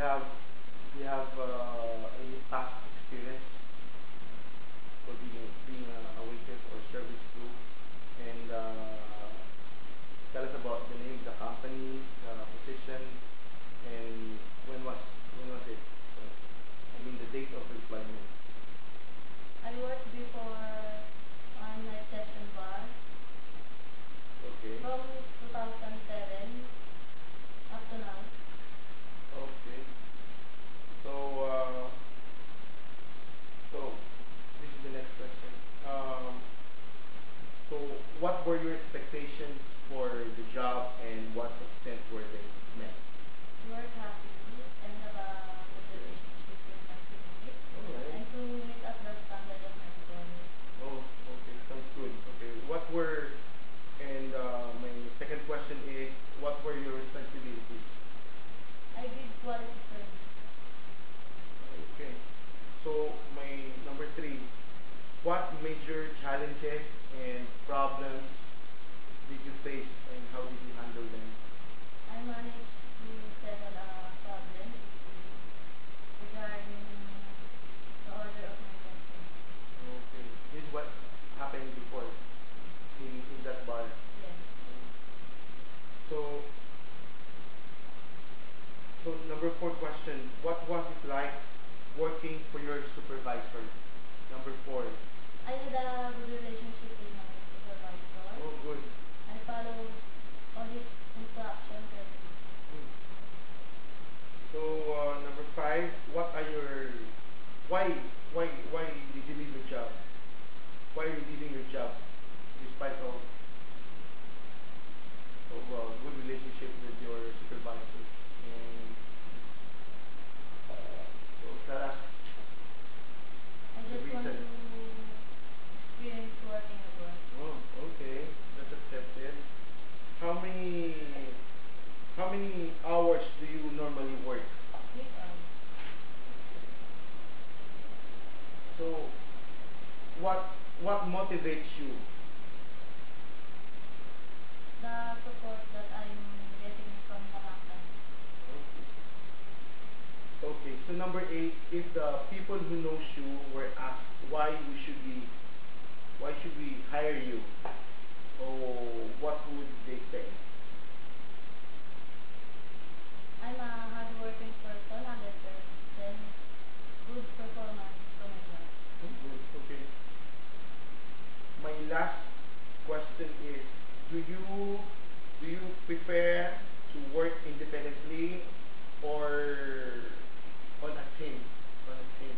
have any past experience for being a waitress or service crew? And tell us about the name of the company, the position, and when was it? I mean the date of employment. I worked before on night session bar Okay. from 2007 up to now. Okay. So so this is the next question. So what were your expectations for the job and what extent were they met? Work happy and have a good relationship with my teammates Alright. and to meet up the standard of my employer. Oh, okay. Sounds good. Okay. And my second question is, what were your responsibilities? I did quality service. Okay. So my number three, what major challenges and problems did you face and how did you handle them? I managed to settle a problem regarding the order of my customer. Okay. This is what happened before in that bar. Yes. So, so number four question, what was it like working for your supervisor? Number four. I had a good relationship with my supervisor. Oh, good. I followed all his instructions every day. Hmm. So, number five, what are your, why, why did you leave your job? Why are you leaving your job despite of good relationship with your supervisor? And so tell us I the just want reason. to experience working abroad. Oh, okay, that's accepted. How many how many hours do you normally work? 3 hours. So what motivates you? The support that I'm getting from the company. Okay, so number eight, if the people who knows you were asked why should we hire you? Or what would they say? I'm a hardworking person, 100% good performance to my job. Oh, good. Okay. My last question is, do you prefer to work independently or on a team? On a team.